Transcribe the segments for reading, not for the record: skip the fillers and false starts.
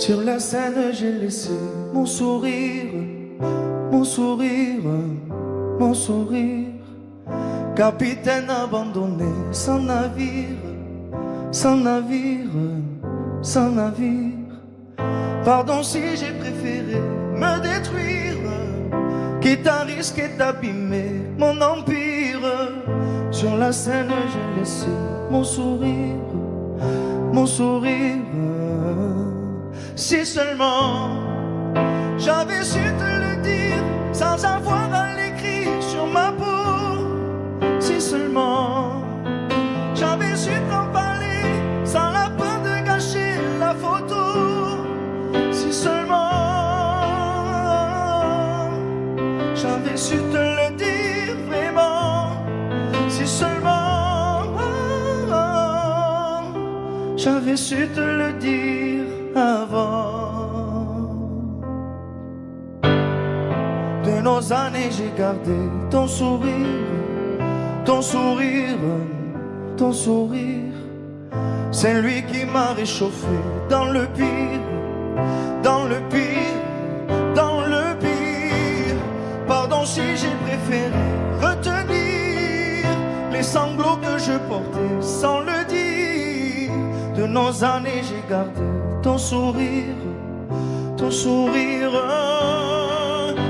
Sur la scène, j'ai laissé mon sourire, mon sourire, mon sourire. Capitaine abandonné, sans navire, sans navire, sans navire. Pardon si j'ai préféré me détruire, quitte à risquer d'abîmer mon empire. Sur la scène, j'ai laissé mon sourire, mon sourire. Si seulement j'avais su te le dire sans avoir à l'écrire sur ma peau. Si seulement j'avais su t'en parler sans la peur de gâcher la photo. Si seulement j'avais su te le dire vraiment. Si seulement j'avais su te le dire avant. De nos années j'ai gardé ton sourire, ton sourire, ton sourire. C'est lui qui m'a réchauffé dans le pire, dans le pire, dans le pire. Pardon si j'ai préféré retenir les sanglots que je portais sans le dire. De nos années j'ai gardé ton sourire, ton sourire.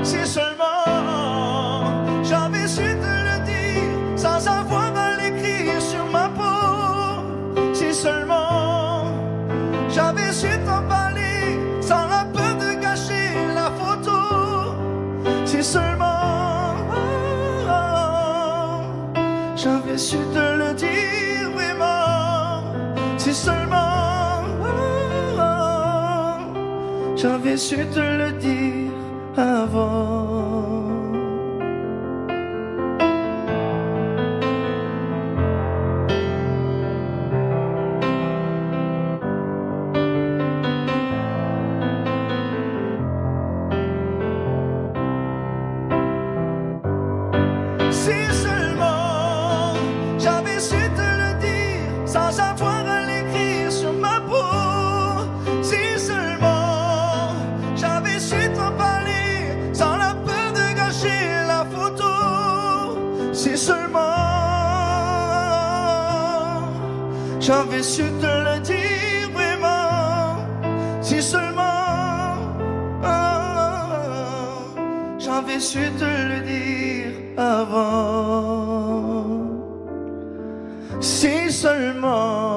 Si seulement j'avais su te le dire sans avoir à l'écrire sur ma peau. Si seulement j'avais su t'en parler sans la peur de gâcher la photo. Si seulement j'avais su te le dire vraiment. Si seulement j'avais su te le dire avant. Si seulement j'avais su te le dire sans avoir à l'écrire sur ma peau. Si seulement j'avais su t'en parler sans la peur de gâcher la photo. Si seulement j'avais su te le dire vraiment. Si seulement j'avais su te le dire avant. Si seulement.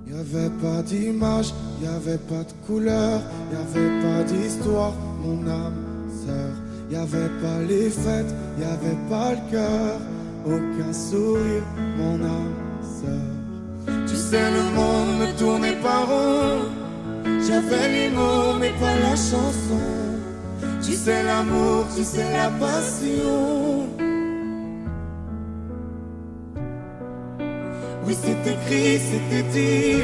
Y'avait pas d'image, y'avait pas de couleur, y'avait pas d'histoire, mon âme sœur. Y'avait pas les fêtes, y'avait pas le cœur, aucun sourire, mon âme sœur. Tu sais, le monde ne tournait pas rond. J'avais les mots mais pas la chanson. Tu sais l'amour, tu sais la passion. Oui, c'est écrit, c'était dit.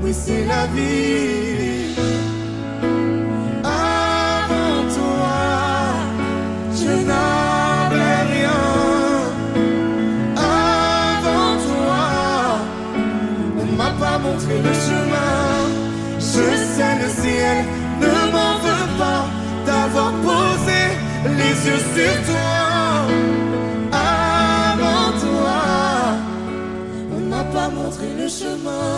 Oui, c'est la vie. Avant toi, je n'avais rien. Avant toi, on m'a pas montré le chemin. Je sais, le ciel ne m'en veut pas d'avoir posé les yeux sur toi. Avant toi, on m'a pas montré le chemin.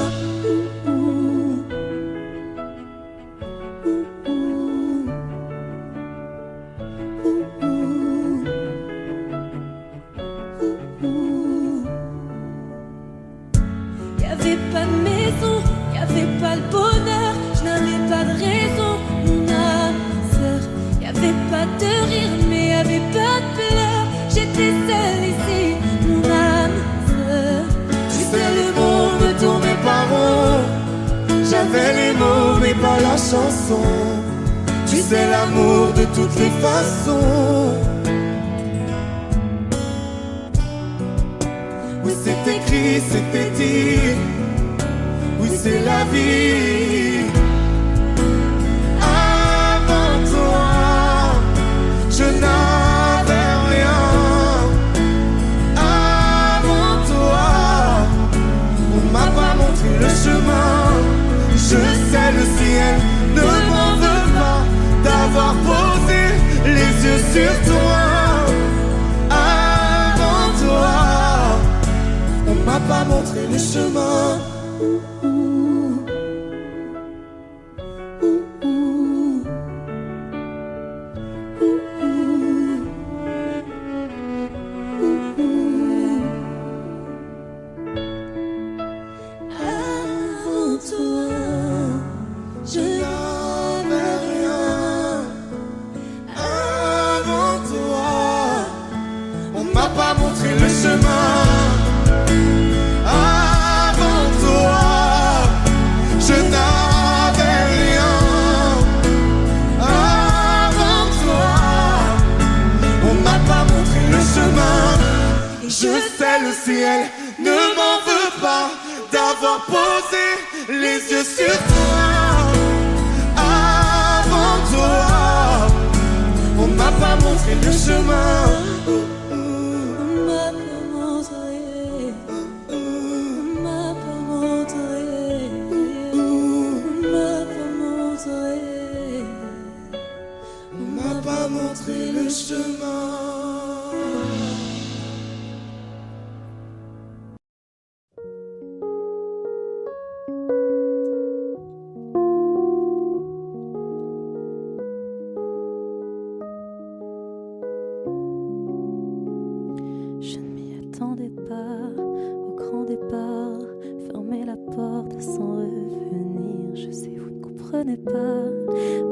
Y'avait pas de maison, y'avait pas le bonheur, je n'avais pas de raison, mon âme sœur. Y'avait pas de rire, mais y'avait pas de pleurs. J'étais seule ici, mon âme sœur. Tu sais, le monde ne tournait pas rond. J'avais les mots mais pas la chanson. Tu sais, l'amour de toutes les façons. Oui, c'est écrit, c'était dit. Oui, c'est la vie. Avant toi, je montré le chemin. Avant toi, je n'avais rien. Avant toi, on m'a pas montré le chemin. Avant toi, je n'avais rien. Avant toi, on m'a pas montré le chemin. Je sais le ciel ne m'en veut pas d'avoir posé les yeux sur toi. Avant toi, on m'a pas montré le chemin. on m'a pas montré, on m'a pas montré, on m'a pas montré, On m'a pas montré le chemin. Je ne m'y attendais pas au grand départ, fermer la porte sans revenir. Je sais, vous ne comprenez pas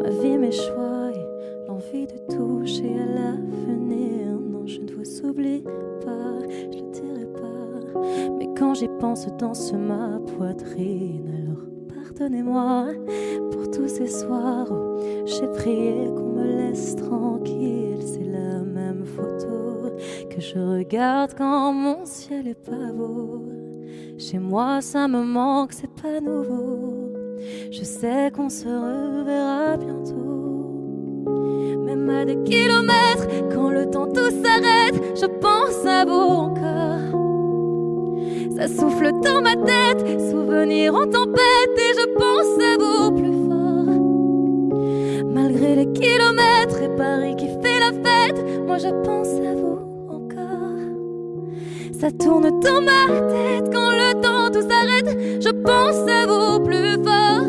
ma vie, mes choix et l'envie de toucher à l'avenir. Non, je ne vous oublie pas, je le dirai pas. Mais quand j'y pense, danse ma poitrine. Alors pardonnez-moi pour tous ces soirs où j'ai prié qu'on me laisse tranquille. C'est la même photo que je regarde quand mon ciel est pas beau. Chez moi ça me manque, c'est pas nouveau. Je sais qu'on se reverra bientôt. Même à des kilomètres, quand le temps tout s'arrête, je pense à vous encore. Ça souffle dans ma tête, souvenirs en tempête, et je pense à vous plus fort. Malgré les kilomètres et Paris qui fait la fête, moi je pense à vous encore. Ça tourne dans ma tête, quand le temps tout s'arrête, je pense à vous plus fort.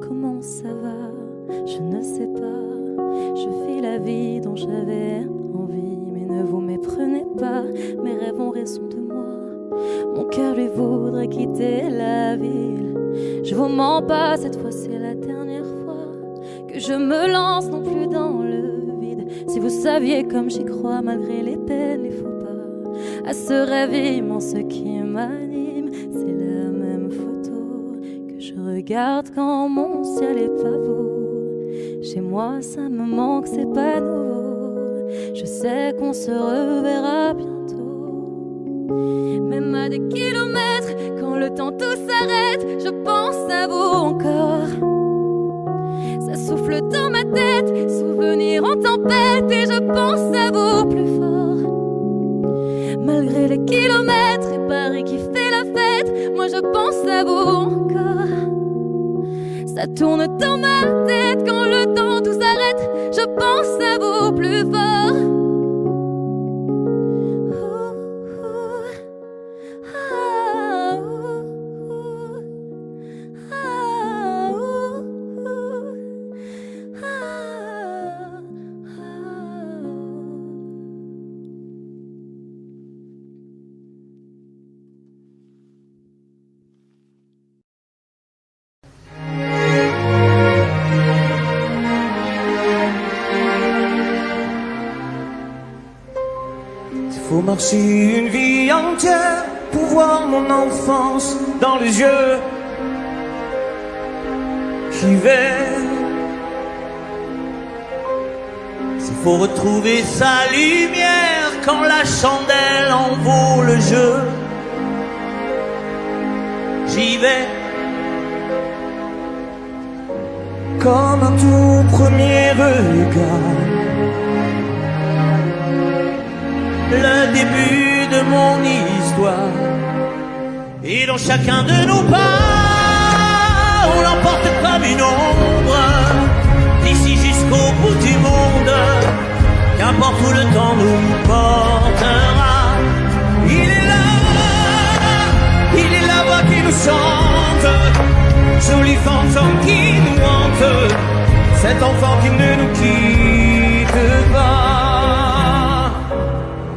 Comment ça va? Je ne sais pas. Je vis la vie dont j'avais envie, mais ne vous méprenez pas. Mes rêves ont raison de moi. Mon cœur lui voudrait quitter la ville. Je vous mens pas, cette fois c'est la dernière fois que je me lance non plus dans le vide. Si vous saviez comme j'y crois malgré les peines, les faux pas, à ce rêve immense qui m'anime, c'est la même photo que je regarde quand mon ciel est pas beau. Chez moi ça me manque, c'est pas nouveau. Je sais qu'on se reverra bientôt. Même à des kilomètres, quand le temps tout s'arrête, je pense à vous encore. Ça souffle dans ma tête, souvenirs en tempête, et je pense à vous plus fort. Malgré les kilomètres et Paris qui fait la fête, moi je pense à vous encore. Ça tourne dans ma tête, quand le temps tout s'arrête, je pense à vous plus fort. Faut marcher une vie entière pour voir mon enfance dans les yeux qui veillent. S'il faut retrouver sa lumière quand la chandelle en vaut le jeu, j'y vais. Comme un tout premier regard, le début de mon histoire. Et dans chacun de nos pas, on l'emporte comme une ombre, d'ici jusqu'au bout du monde, qu'importe où le temps nous portera. Il est la voix qui nous chante, joli fantôme qui nous hante, cet enfant qui ne nous quitte pas.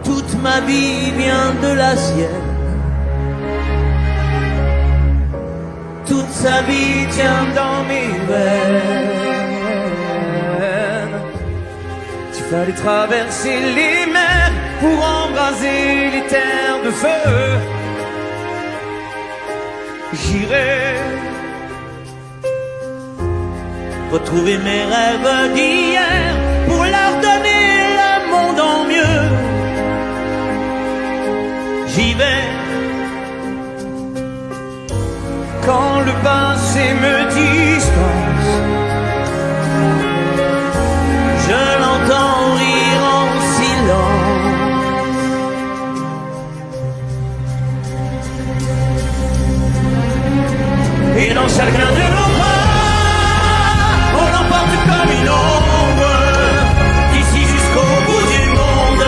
Toute ma vie vient de la sienne, toute sa vie tient dans mes veines. Tu fallait traverser les mers pour embraser les terres de feu. J'irai retrouver mes rêves d'hier pour leur donner le monde en mieux. J'y vais quand le passé me dispense, je l'entends rire en silence. Et dans chacun de nos pas, on l'emporte comme une ombre, d'ici jusqu'au bout du monde,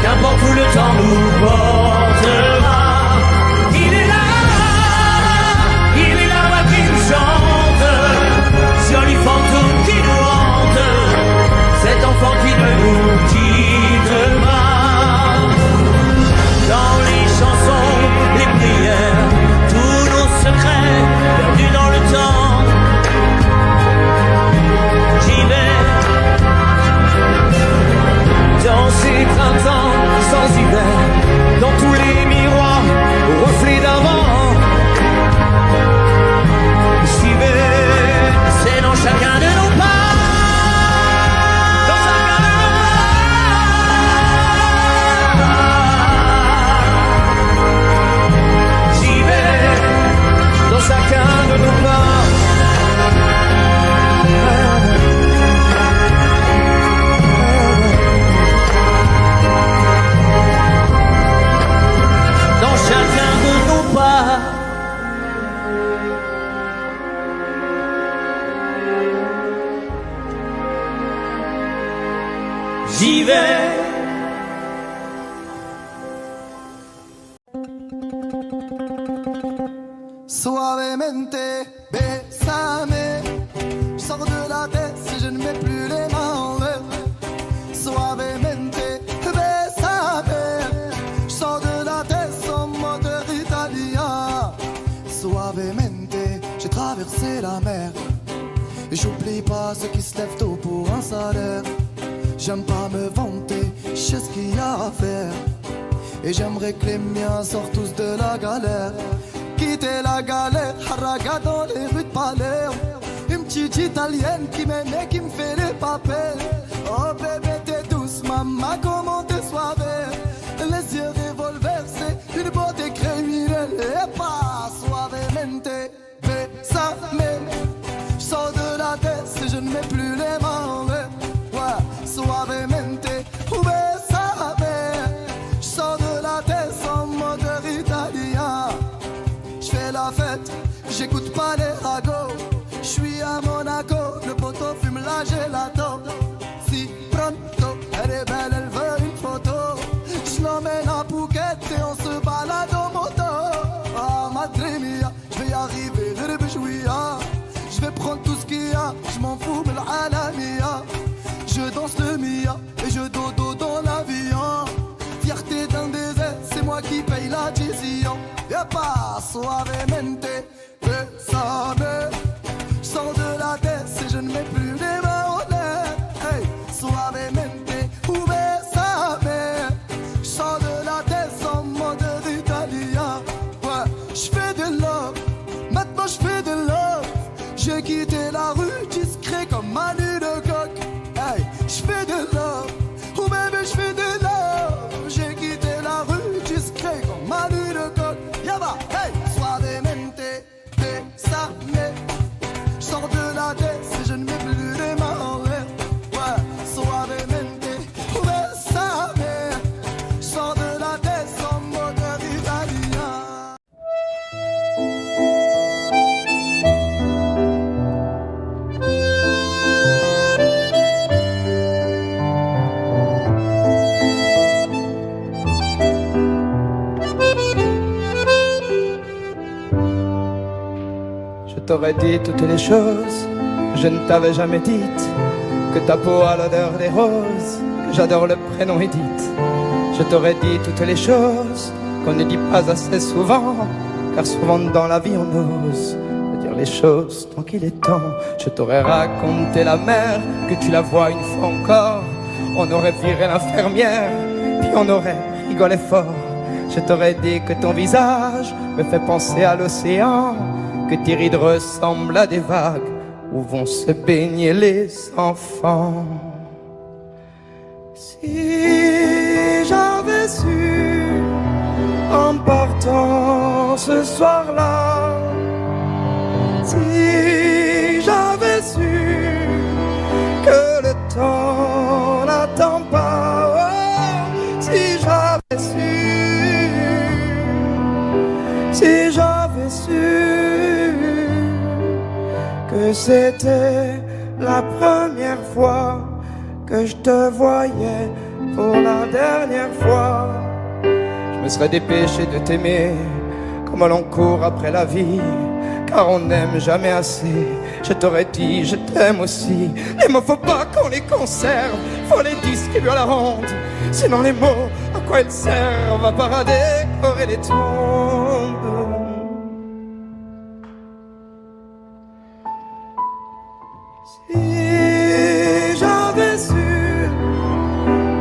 qu'importe où le temps nous portera. Joli fantôme qui nous hante, cet enfant qui ne nous quitte pas. Dans les chansons, les prières, tous nos secrets perdus dans le temps. J'y vais dans ces printemps sans hiver, dans tous les miroirs aux reflets d'avant. J'y vais. C'est dans chacun de nos pas, dans chacun de nos pas. J'y vais, dans chacun de nos pas. Dans chacun de nos pas. J'y vais. Suavemente, bésame. Je sors de la tête si je ne mets plus les mains en l'air. Suavemente, bésame. Je sors de la tête sans moteur italien. Suavemente, j'ai traversé la mer. Et j'oublie pas ceux qui se lèvent tôt pour un salaire. J'aime pas me vanter, je sais ce qu'il y a à faire. Et j'aimerais que les miens sortent tous de la galère. Quitter la galère, haraga dans les rues de Palerme. Une petite italienne qui m'aime et qui me fait les papels. Oh bébé t'es douce, maman comment t'es suave. Les yeux revolver, c'est une beauté criminelle. Et pas suavemente, bésame. Je sors de la tête si je ne mets plus les mains en l'air. Suavemente, bésame. Je sors de la tête sans moteur italien. Je fais la fête, j'écoute pas les ragots. Je suis à Monaco, le poteau fume la gelato. Si pronto, elle est belle, elle veut une photo. Je l'emmène à Phuket et on se balade en moto. Ah madre mia, je vais y arriver, je vais prendre tout ce qu'il y a, je m'en fous, mais l'alamia. Je danse le Mia et je dodo dans l'avion. Fierté d'un désert, c'est moi qui paye la décision. Y'a pas suavemente, bésame. Je sors de la tête si je ne mets plus les mains en l'air. Hey, suavemente, bésame. Je sors de la tête sans moteur italien. Ouais, je fais de love, maintenant je fais de love. J'ai quitté la rue discret comme Manu de coq. Hey, j'fais de love, oh baby j'fais de love. J'ai quitté la rue discret comme Manu de coq. Yaba, hey, suavemente, bésame. J'sors de la tête si je ne mets plus les mains en l'air. Ouais, suavemente, bésame. J'sors de la tête sans moteur italien. t'aurais dit toutes les choses que je ne t'avais jamais dites. Que ta peau a l'odeur des roses, que j'adore le prénom Edith. Je t'aurais dit toutes les choses qu'on ne dit pas assez souvent, car souvent dans la vie on ose dire les choses tant qu'il est temps. Je t'aurais raconté la mer, que tu la vois une fois encore. On aurait viré l'infirmière, puis on aurait rigolé fort. Je t'aurais dit que ton visage me fait penser à l'océan, que tes rides ressemblent à des vagues où vont se baigner les enfants. Si j'avais su en partant ce soir-là, si j'avais su que le temps n'attend pas, oh, si j'avais su, si j'avais su que c'était la première fois que je te voyais pour la dernière fois, je me serais dépêché de t'aimer comme l'on court après la vie, car on n'aime jamais assez. Je t'aurais dit je t'aime aussi. Les mots faut pas qu'on les conserve, faut les distribuer à la ronde. Sinon les mots, à quoi ils servent à part à décorer les tombes. Si j'avais su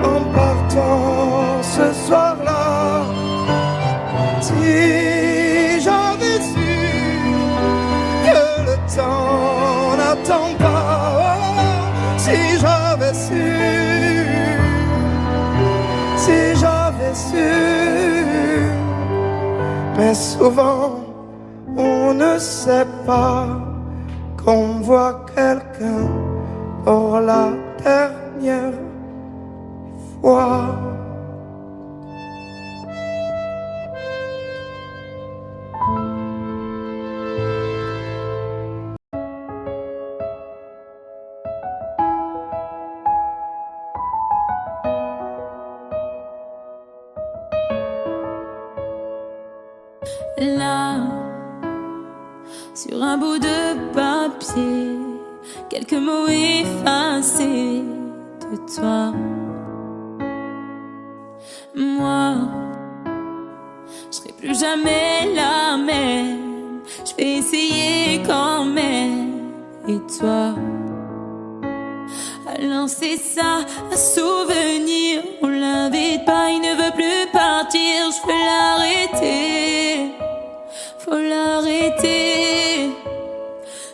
en partant ce soir-là, si j'avais su que le temps n'attend pas, oh, si j'avais su, si j'avais su. Mais souvent on ne sait pas qu'on voit quelqu'un pour la dernière fois. Là, sur un bout de papier, quelques mots effacés de toi. Moi, je serai plus jamais la même. Je vais essayer quand même. Et toi, alors c'est ça, un souvenir. On l'invite pas, il ne veut plus partir. Je peux l'arrêter, faut l'arrêter.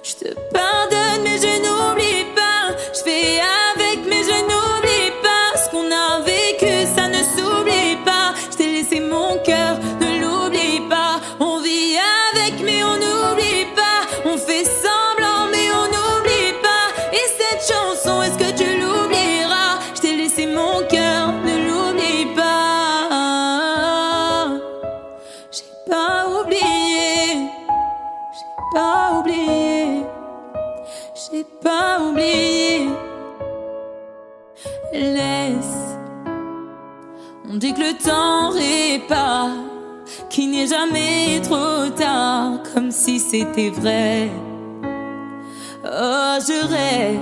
Je te pardonne mais je n'oublie pas. Je fais avec mais je n'oublie pas. Ce qu'on a vécu ça ne s'oublie pas. Je t'ai laissé mon cœur, ne l'oublie pas. On vit avec mais on n'oublie pas. On fait semblant mais on n'oublie pas. Et cette chanson, est-ce que tu l'oublieras? Je t'ai laissé mon cœur, ne l'oublie pas. J'ai pas oublié, j'ai pas oublié, j'ai pas oublié. Laisse, on dit que le temps répare, qu'il n'est jamais trop tard, comme si c'était vrai. Oh, je reste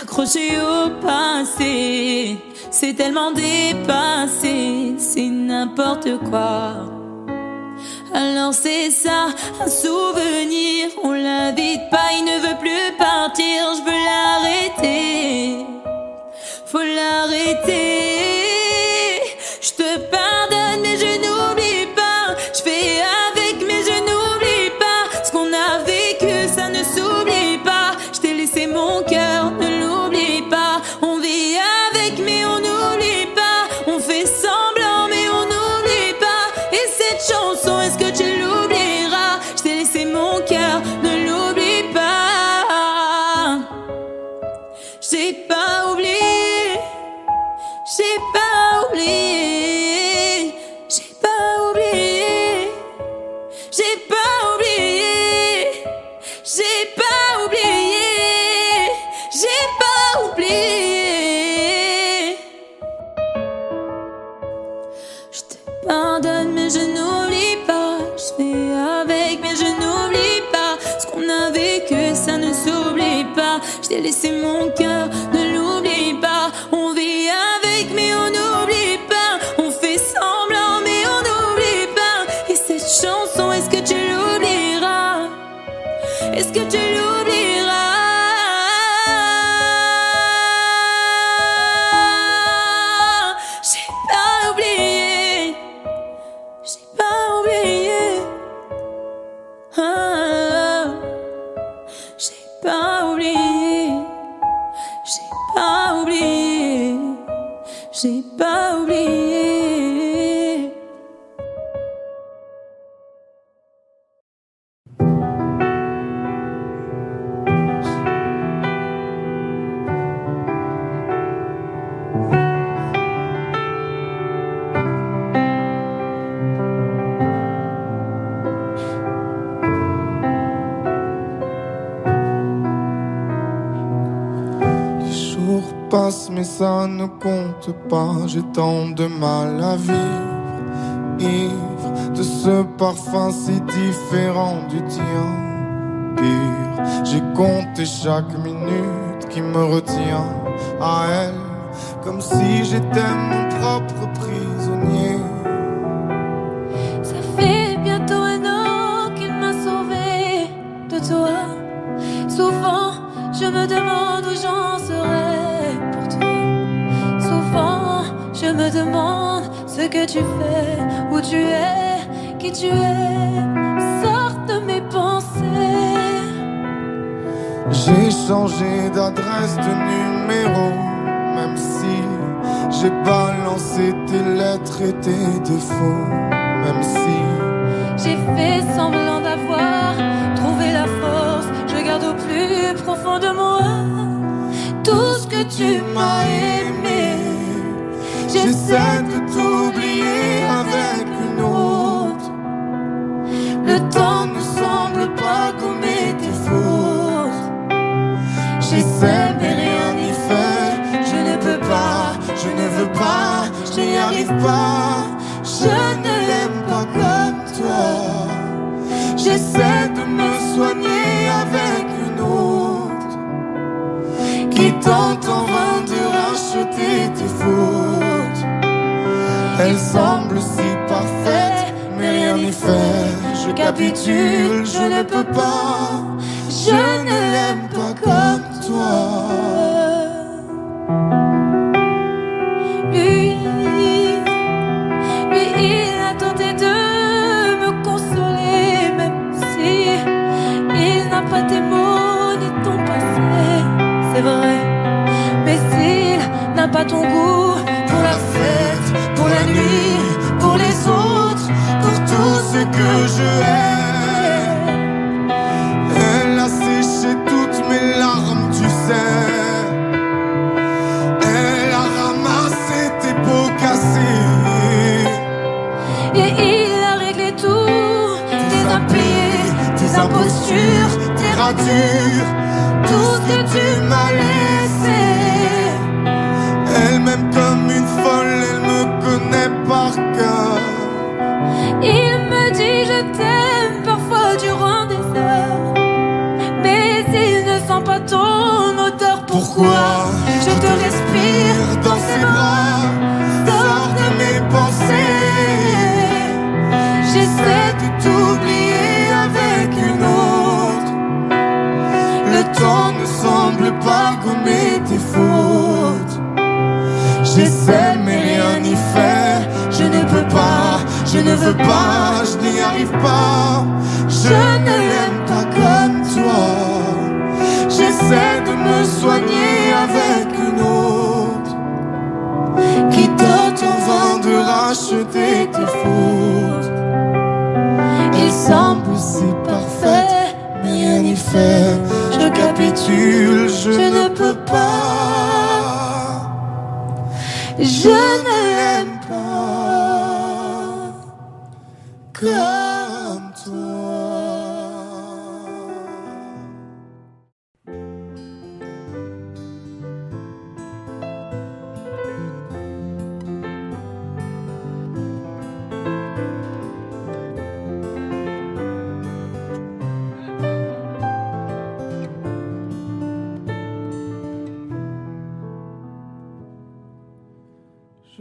accroché au passé, c'est tellement dépassé, c'est n'importe quoi. Alors c'est ça, un souvenir, on l'invite pas, il ne veut plus partir. Je veux l'arrêter, faut l'arrêter. Je te pardonne mais je n'oublie pas. Je fais avec mais je n'oublie pas. Ce qu'on a vécu ça ne s'oublie pas. Je t'ai laissé mon cœur, ne l'oublie pas. On vit avec mais on n'oublie pas. On fait semblant mais on n'oublie pas. Et cette chanson, est-ce que tu l'oublieras? Je t'ai laissé mon cœur, ne l'oublie pas. J'ai pas oublié, j'ai pas oublié, j'ai pas oublié, j'ai pas oublié, j'ai pas oublié, j'ai pas oublié. Je te pardonne mais je n'oublie pas. Je fais avec mais je n'oublie qu'on a vécu, ça ne s'oublie pas. Je t'ai laissé mon cœur, ne l'oublie pas. On vit avec mais on n'oublie pas. On fait semblant mais on n'oublie pas. Et cette chanson, est-ce que tu l'oublieras? Est-ce que tu l'oublieras? J'ai pas oublié. J'ai pas oublié. Ah, j'ai pas oublié. J'ai pas oublié. J'ai pas oublié. Passe mais ça ne compte pas. J'ai tant de mal à vivre, ivre de ce parfum si différent du tien. Pire, j'ai compté chaque minute qui me retient à elle, comme si j'étais mon propre prisonnier. Ça fait bientôt 1 an qu'il m'a sauvé de toi. Souvent je me demande où j'en serais. Je me demande ce que tu fais, où tu es, qui tu es. Sors de mes pensées. J'ai changé d'adresse, de numéro, même si j'ai balancé tes lettres et tes défauts. Même si j'ai fait semblant d'avoir trouvé la force, je garde au plus profond de moi tout ce que tu m'as aimé. J'essaie de t'oublier avec une autre. Le temps ne semble pas gommer tes fautes. J'essaie mais rien n'y fait. Je ne peux pas, je ne veux pas, je n'y arrive pas. Je ne l'aime pas comme toi. J'essaie de me soigner avec une autre qui tente en vain de racheter tes fautes. Elle semble si parfaite, mais rien n'y fait. Je capitule, je ne peux pas. Je ne l'aime pas comme toi. Lui, il a tenté de me consoler, même si il n'a pas tes mots ni ton passé. C'est vrai, mais s'il n'a pas ton goût pour la fête, pour la nuit, pour les autres, pour tout ce que je hais. Elle a séché toutes mes larmes, tu sais. Elle a ramassé tes pots cassés. Et il a réglé tout, tes impayés, tes impostures, tes ratures, tout ce que tu m'as laissé. Elle m'aime comme une folle, elle me connaît par cœur. Il me dit je t'aime parfois durant des heures, mais il ne sent pas ton odeur. Pourquoi je te respire dans ses bras, sors de mes pensées. J'essaie de t'oublier avec une autre. Le temps ne semble pas gommer tes fautes. J'essaie mais rien n'y fait. Je ne peux pas, je ne veux pas, je n'y arrive pas. Je ne l'aime pas comme toi. J'essaie de me soigner avec une autre qui tente en vain de racheter tes fautes. Il semble si parfait, mais rien n'y fait. Je capitule, je ne peux pas. Je ne l'aime pas comme toi.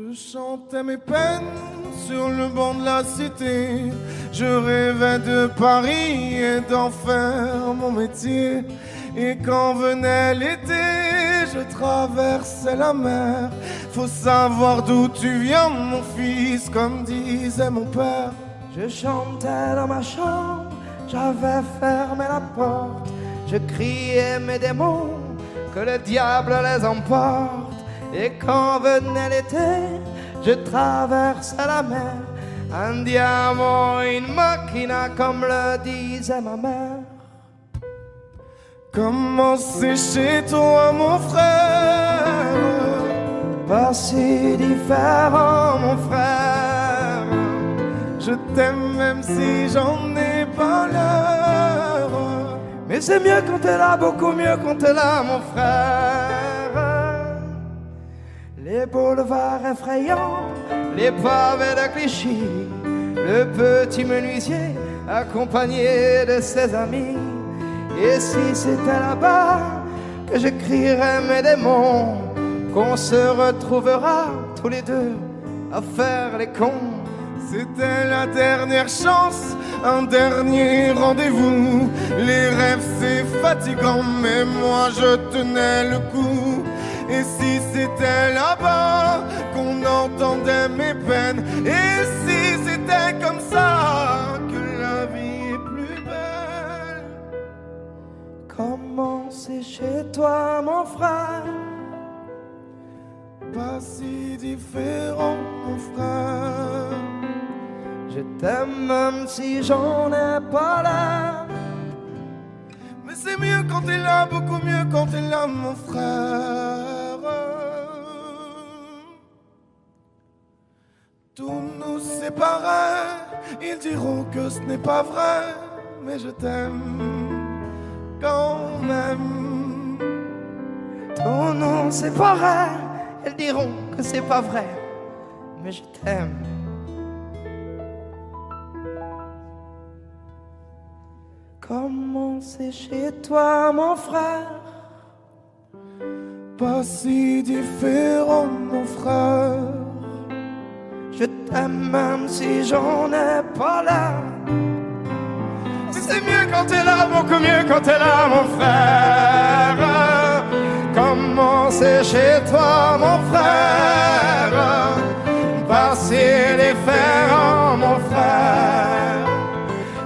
Je chantais mes peines sur le banc de la cité. Je rêvais de Paris et d'en faire mon métier. Et quand venait l'été, je traversais la mer. Faut savoir d'où tu viens, mon fils, comme disait mon père. Je chantais dans ma chambre, j'avais fermé la porte. Je criais mes démons, que le diable les emporte. Et quand venait l'été, je traversais la mer. Andiamo in macchina, comme le disait ma mère. Comment c'est chez toi, mon frère? Pas si différent, mon frère. Je t'aime même si j'en ai pas l'heure. Mais c'est mieux quand t'es là, beaucoup mieux quand t'es là, mon frère. Les boulevards effrayants, les pavés de Clichy, le petit menuisier accompagné de ses amis. Et si c'était là-bas que je crierais mes démons, qu'on se retrouvera tous les deux à faire les cons. C'était la dernière chance, un dernier rendez-vous. Les rêves c'est fatigant, mais moi je tenais le coup. Et si c'était là-bas qu'on entendait mes peines, et si c'était comme ça que la vie est plus belle. Comment c'est chez toi, mon frère? Pas si différent, mon frère. Je t'aime même si j'en ai pas l'air. Mais c'est mieux quand t'es là, beaucoup mieux quand t'es là, mon frère. Tout nous séparait, ils diront que ce n'est pas vrai, mais je t'aime quand même. Tous nous séparer, elles diront que c'est pas vrai, mais je t'aime. Comment c'est chez toi, mon frère? Pas si différent, mon frère. Je t'aime même si j'en ai pas l'air. Mais c'est mieux quand t'es là, beaucoup mieux quand t'es là, mon frère. Comment c'est chez toi, mon frère? Pas si différent, mon frère.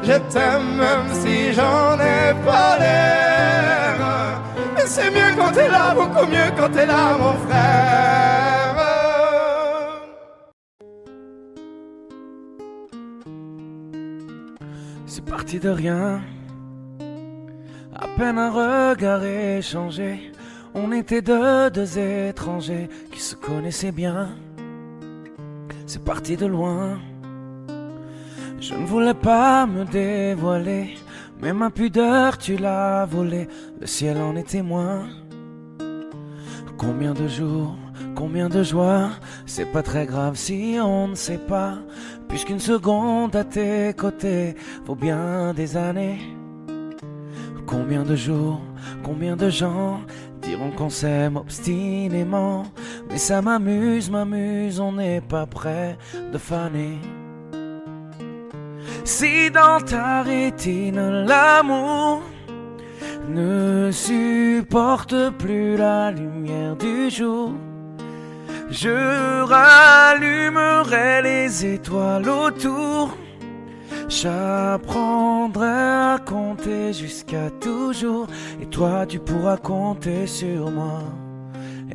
Je t'aime même si j'en ai pas l'air. Mais c'est mieux quand t'es là, beaucoup mieux quand t'es là, mon frère. C'est parti de rien, à peine un regard échangé. On était deux étrangers qui se connaissaient bien. C'est parti de loin. Je ne voulais pas me dévoiler, mais ma pudeur tu l'as volée. Le ciel en est témoin. Combien de jours, combien de joies, c'est pas très grave si on ne sait pas, puisqu'une seconde à tes côtés vaut bien des années. Combien de jours, combien de gens diront qu'on s'aime obstinément, mais ça m'amuse, on n'est pas prêt de faner. Si dans ta rétine l'amour ne supporte plus la lumière du jour, je rallumerai les étoiles autour. J'apprendrai à compter jusqu'à toujours, et toi tu pourras compter sur moi.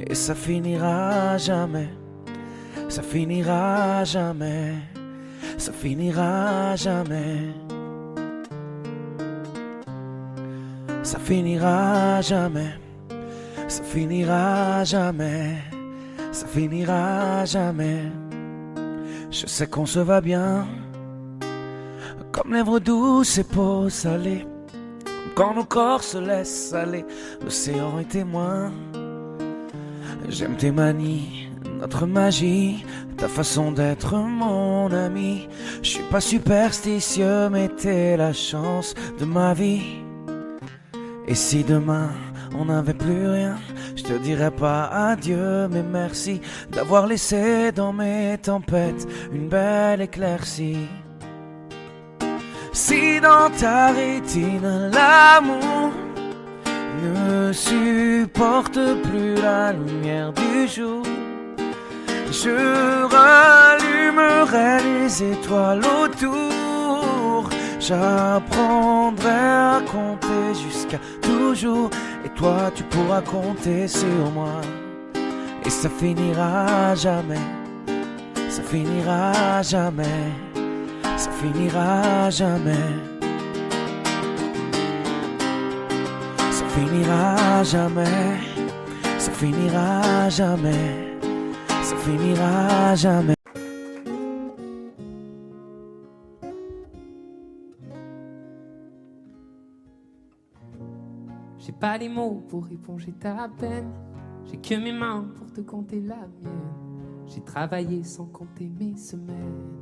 Et ça finira jamais, ça finira jamais, ça finira jamais. Ça finira jamais, ça finira jamais, ça finira jamais. Je sais qu'on se va bien, comme lèvres douces et peau salée, quand nos corps se laissent aller, l'océan est témoin. J'aime tes manies, notre magie, ta façon d'être mon ami. Je suis pas superstitieux, mais t'es la chance de ma vie. Et si demain on n'avait plus rien. Je te dirais pas adieu, mais merci d'avoir laissé dans mes tempêtes une belle éclaircie. Si dans ta rétine l'amour ne supporte plus la lumière du jour, je rallumerai les étoiles autour. J'apprendrai à compter jusqu'à toujours, et toi tu pourras compter sur moi. Et ça finira jamais, ça finira jamais, ça finira jamais, ça finira jamais, ça finira jamais, ça finira jamais. J'ai pas les mots pour éponger ta peine, j'ai que mes mains pour te compter la mienne. J'ai travaillé sans compter mes semaines.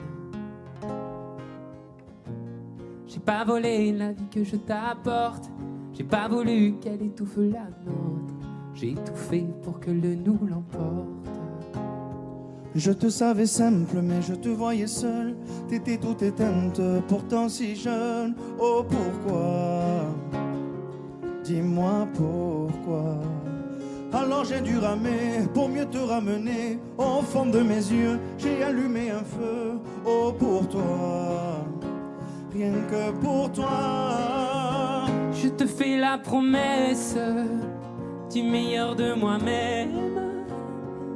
J'ai pas volé la vie que je t'apporte, j'ai pas voulu qu'elle étouffe la nôtre. J'ai tout fait pour que le nous l'emporte. Je te savais simple, mais je te voyais seule. T'étais toute éteinte, pourtant si jeune. Oh pourquoi? Dis-moi pourquoi. Alors j'ai dû ramer pour mieux te ramener. Au fond de mes yeux, j'ai allumé un feu. Oh pour toi, rien que pour toi. Je te fais la promesse du meilleur de moi-même,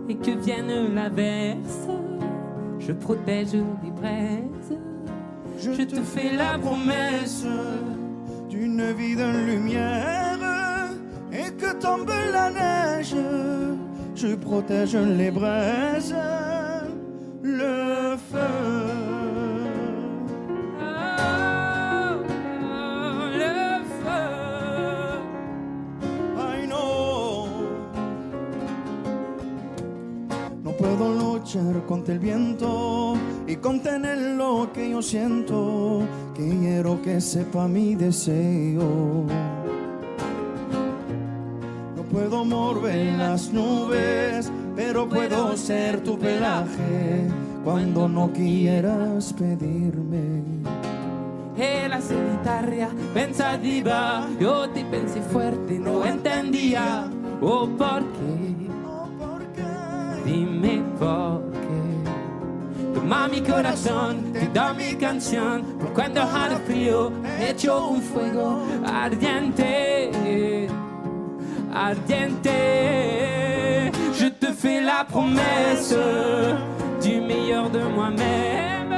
et que vienne l'averse, je protège les braises. Je te fais la promesse d'une vie de lumière, et que tombe la neige, je protège les braises, le feu. Le feu. I know. No puedo luchar contra el viento y contener lo que yo siento, que quiero que sepa mi deseo. No puedo mover las nubes, pero puedo ser tu pelaje cuando no quieras pedirme. E la solitaria pensativa, yo te pensé fuerte, no entendía. Oh, ¿por qué? Dime por qué. Toma mi corazón, te da mi canción, por cuando haga frío, hecho un fuego ardiente, ardiente. Je te fais la promesse du meilleur de moi-même,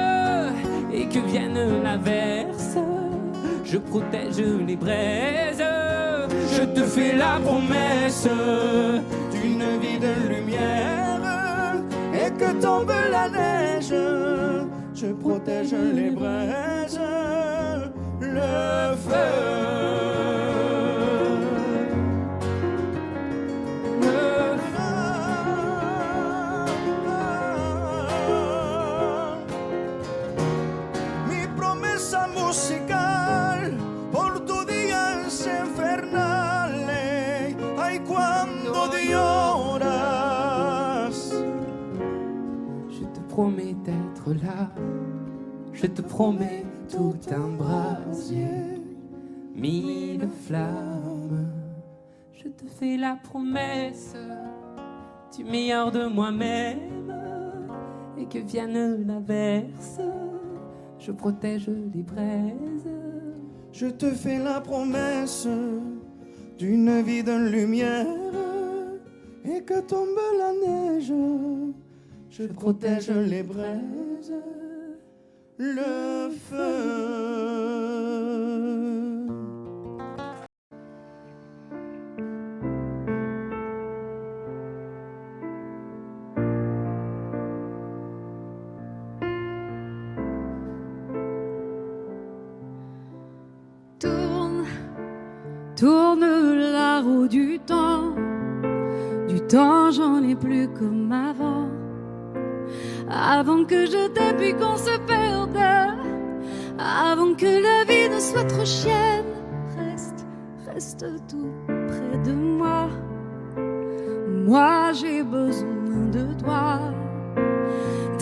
et que vienne l'averse, je protège les braises. Je te fais la promesse d'une vie de lumière, et que tombe la neige, je protège les braises, le feu. Musical por tu días infernales, ay cuando lloras. Je te promets d'être là, je te promets tout un brasier, mille flammes. Je te fais la promesse du meilleur de moi-même, et que vienne l'averse, je protège les braises. Je te fais la promesse d'une vie de lumière, et que tombe la neige, je protège les braises, le feu. Tourne la roue du temps j'en ai plus comme avant. Avant que je t'aie puis qu'on se perde, avant que la vie ne soit trop chienne, reste tout près de moi. Moi j'ai besoin de toi.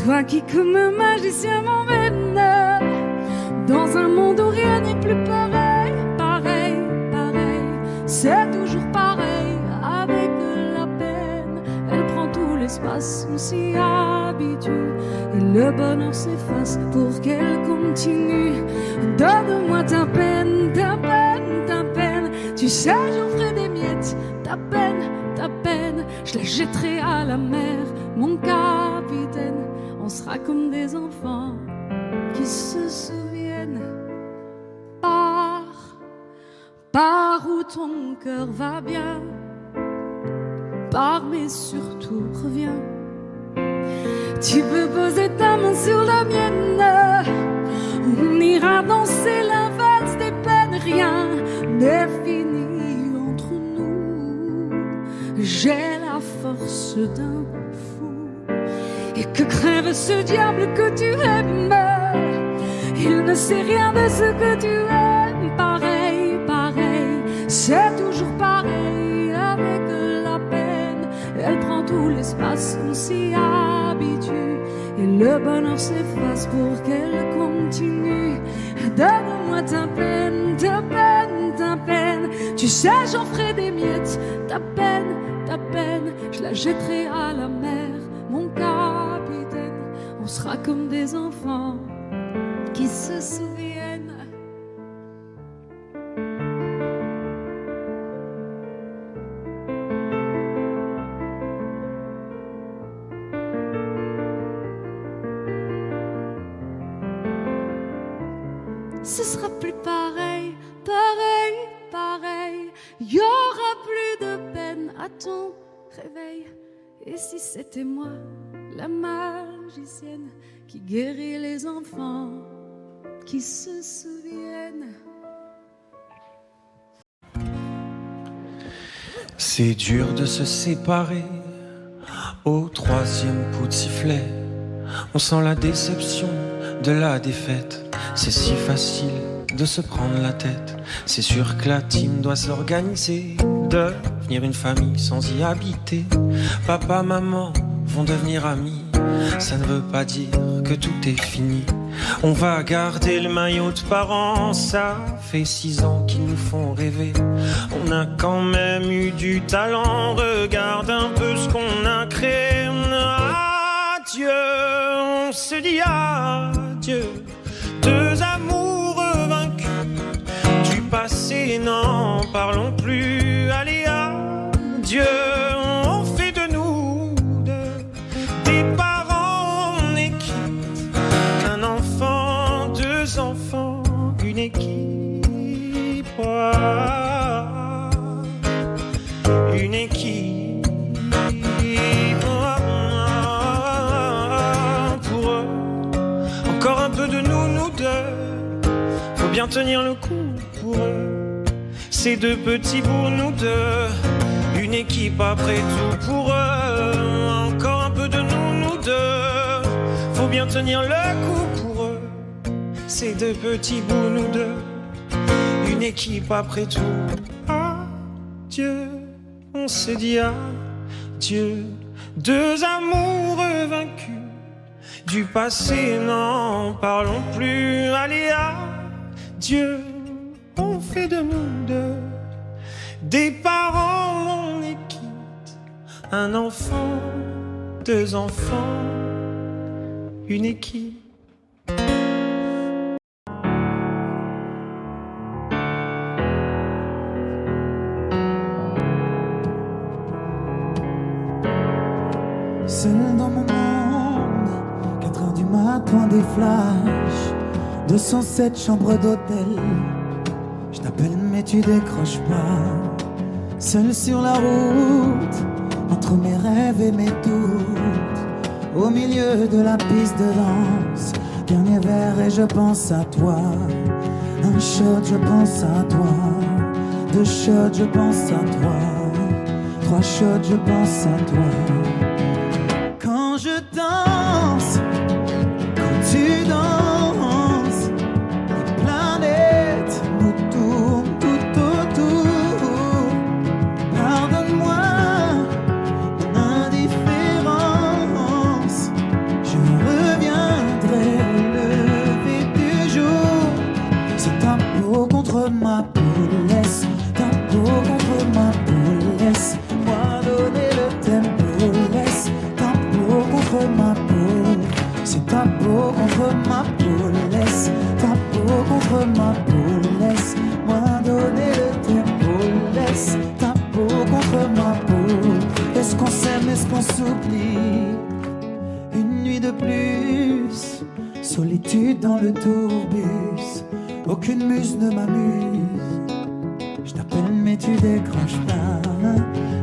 Toi qui comme un magicien m'emmène dans un monde où rien n'est plus pareil, pareil, pareil. C'est toujours pareil avec la peine. Elle prend tout l'espace, on s'y habitue. Et le bonheur s'efface pour qu'elle continue. Donne-moi ta peine, ta peine, ta peine. Tu sais, j'en ferai des miettes. Ta peine, ta peine. Je la jetterai à la mer, mon capitaine. On sera comme des enfants qui se souviennent. Pars où ton cœur va bien. Pars mais surtout reviens. Tu peux poser ta main sur la mienne. On ira danser la valse des peines. Rien n'est fini entre nous. J'ai la force d'un fou. Et que crève ce diable que tu aimes. Il ne sait rien de ce que tu aimes. Pareil, pareil, c'est toujours pareil avec la peine. Elle prend tout l'espace, on s'y habitue. Et le bonheur s'efface pour qu'elle continue. Donne-moi ta peine, ta peine, ta peine. Tu sais, j'en ferai des miettes. Ta peine, je la jetterai à la mer, mon capitaine. On sera comme des enfants qui se souviennent. Ce sera plus pareil, pareil, pareil. Y aura plus de peine à ton réveil. Et si c'était moi, la magicienne, qui guérit les enfants qui se souviennent. C'est dur de se séparer au troisième coup de sifflet. On sent la déception de la défaite. C'est si facile de se prendre la tête. C'est sûr que la team doit s'organiser, devenir une famille sans y habiter. Papa, maman vont devenir amis. Ça ne veut pas dire que tout est fini. On va garder le maillot de parents. Ça fait 6 ans qu'ils nous font rêver. On a quand même eu du talent. Regarde un peu ce qu'on a créé. Adieu, on se dit adieu. 2 amours vaincus. Du passé, n'en parlons plus. Allez, adieu. On fait de nous des parents en équipe. Un enfant, 2 enfants, une équipe. Une équipe. Pour eux, encore un peu de nous deux. Faut bien tenir le coup pour eux. Ces 2 petits bouts, nous deux. Une équipe après tout pour eux. Encore un peu de nous deux. Faut bien tenir le coup pour eux. Ces 2 petits bouts, nous deux. Une équipe après tout. Adieu, on se dit adieu. 2 amours vaincus. Du passé, n'en parlons plus. Allez, adieu, on fait de nous deux des parents en équipe. Un enfant, 2 enfants, une équipe. Seul dans mon monde, 4 heures du matin, des flashs, 207 chambres d'hôtel. Je t'appelle mais tu décroches pas. Seul sur la route, entre mes rêves et mes doutes, au milieu de la piste de danse. Dernier verre et je pense à toi. Un shot, je pense à toi. 2 shots, je pense à toi. 3 shots, je pense à toi. Quand je danse, quand tu danses, les planètes nous tournent tout autour. tu dans le tourbus, aucune muse ne m'amuse. Je t'appelle mais tu décroches pas.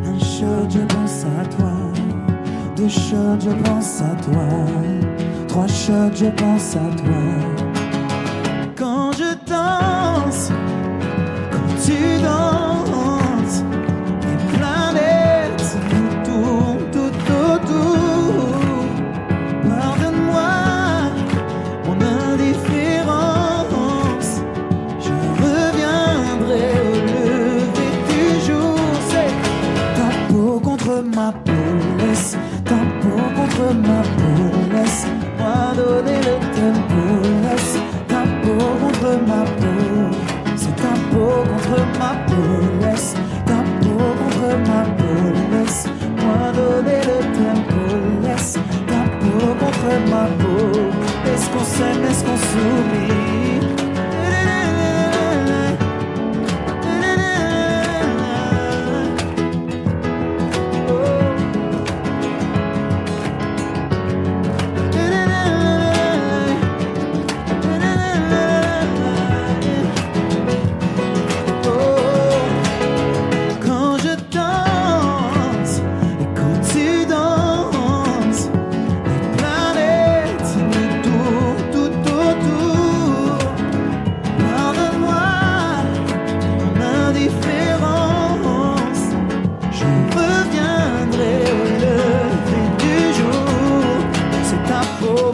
Un shot je pense à toi, 2 shots je pense à toi, 3 shots je pense à toi. Quand je danse, quand tu danses, les planètes nous tournent tout autour. Pardonne-moi mon indifférence, je reviendrai au lever du jour. C'est ta peau contre ma peau, laisse ta peau contre ma peau, laisse-moi donner le tempo, laisse ta peau contre ma peau, c'est ta peau contre ma peau, laisse ta peau contre ma peau, laisse-moi donner le tempo, laisse ta peau contre ma peau. Est-ce qu'on s'aime, est-ce qu'on s'oublie?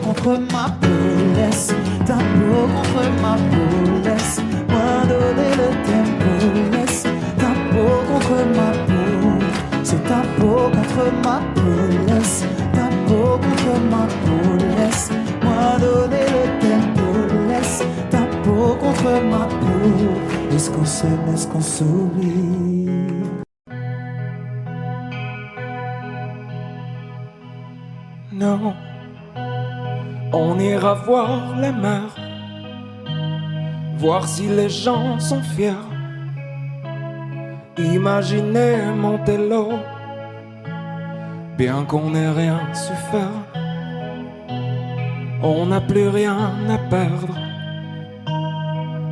Contre ma peau, laisse ta peau contre ma peau, laisse-moi donner le tempo, laisse ta peau contre ma peau, c'est ta peau contre ma peau, laisse ta peau contre ma peau, laisse-moi donner le tempo, laisse ta peau contre ma peau. Est-ce qu'on s'aime, est-ce qu'on s'oublie? Non. On ira voir la mer, voir si les gens sont fiers. Imaginez Montello, bien qu'on n'ait rien su faire. On n'a plus rien à perdre,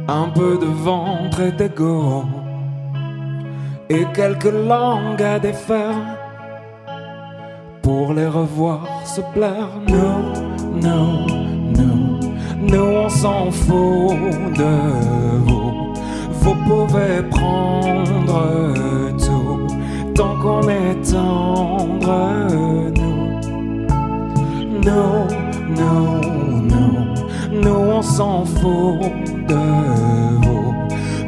un peu de ventre et d'ego, et quelques langues à défaire, pour les revoir se plaire. Non, non, non, nous on s'en fout de vous. Vous pouvez prendre tout, tant qu'on est tendre. Nous, nous, nous, nous on s'en fout de vous.